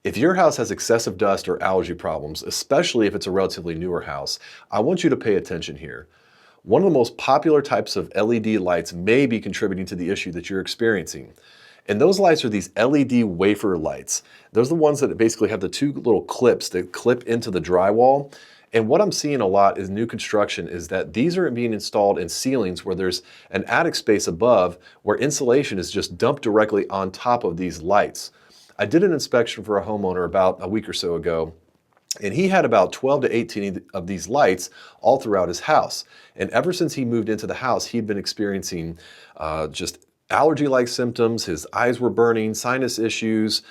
If your house has excessive dust or allergy problems, especially if it's a relatively newer house, I want you to pay attention here. One of the most popular types of LED lights may be contributing to the issue that you're experiencing. And those lights are these LED wafer lights. Those are the ones that basically have the two little clips that clip into the drywall. And what I'm seeing a lot is new construction is that these are being installed in ceilings where there's an attic space above where insulation is just dumped directly on top of these lights. I did an inspection for a homeowner about a week or so ago, and he had about 12 to 18 of these lights all throughout his house. And ever since he moved into the house, he'd been experiencing just allergy-like symptoms. His eyes were burning, sinus issues,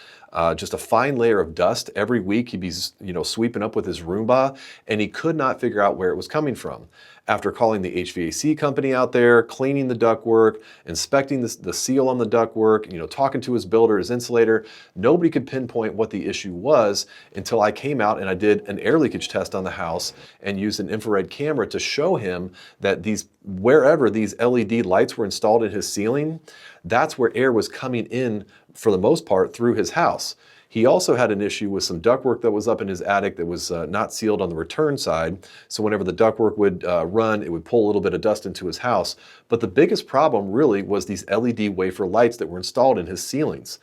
just a fine layer of dust. Every week he'd be, sweeping up with his Roomba, and he could not figure out where it was coming from. After calling the HVAC company out there, cleaning the ductwork, inspecting the seal on the ductwork, talking to his builder, his insulator, nobody could pinpoint what the issue was until I came out and I did an air leakage test on the house and used an infrared camera to show him that wherever these LED lights were installed in his ceiling, that's where air was coming in for the most part through his house. He also had an issue with some ductwork that was up in his attic that was not sealed on the return side. So whenever the ductwork would run, it would pull a little bit of dust into his house. But the biggest problem really was these LED wafer lights that were installed in his ceilings.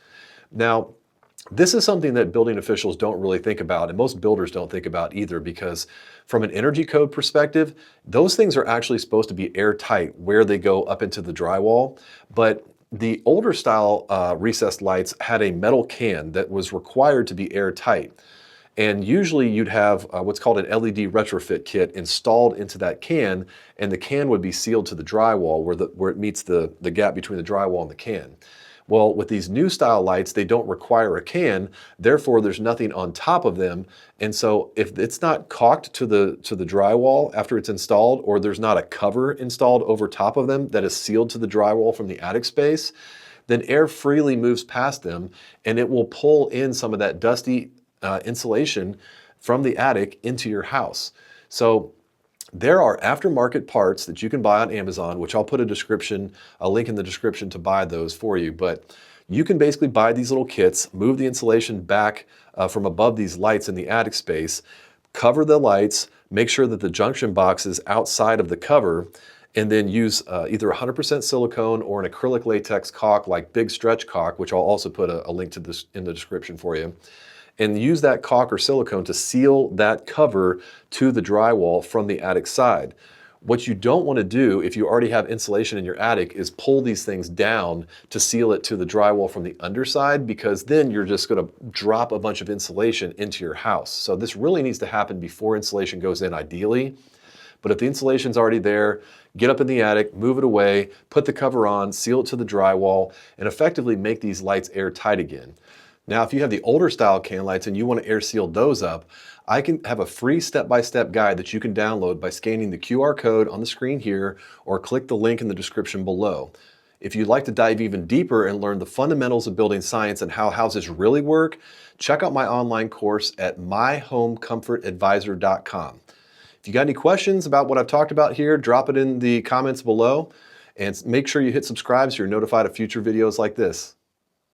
Now, this is something that building officials don't really think about, and most builders don't think about either, because from an energy code perspective, those things are actually supposed to be airtight where they go up into the drywall. But the older style recessed lights had a metal can that was required to be airtight. And usually you'd have what's called an LED retrofit kit installed into that can, and the can would be sealed to the drywall where it meets the gap between the drywall and the can. Well, with these new style lights, they don't require a can, therefore there's nothing on top of them. And so if it's not caulked to the drywall after it's installed, or there's not a cover installed over top of them that is sealed to the drywall from the attic space, then air freely moves past them and it will pull in some of that dusty insulation from the attic into your house. So there are aftermarket parts that you can buy on Amazon, which I'll put a link in the description to buy those for you. But you can basically buy these little kits, move the insulation back from above these lights in the attic space, cover the lights, make sure that the junction box is outside of the cover, and then use either 100% silicone or an acrylic latex caulk like Big Stretch Caulk, which I'll also put a link to this in the description for you. And use that caulk or silicone to seal that cover to the drywall from the attic side. What you don't want to do if you already have insulation in your attic is pull these things down to seal it to the drywall from the underside, because then you're just going to drop a bunch of insulation into your house. So this really needs to happen before insulation goes in ideally. But if the insulation's already there, get up in the attic, move it away, put the cover on, seal it to the drywall, and effectively make these lights airtight again. Now, if you have the older style can lights and you want to air seal those up, I can have a free step-by-step guide that you can download by scanning the QR code on the screen here or click the link in the description below. If you'd like to dive even deeper and learn the fundamentals of building science and how houses really work, check out my online course at myhomecomfortadvisor.com. If you got any questions about what I've talked about here, drop it in the comments below, and make sure you hit subscribe so you're notified of future videos like this.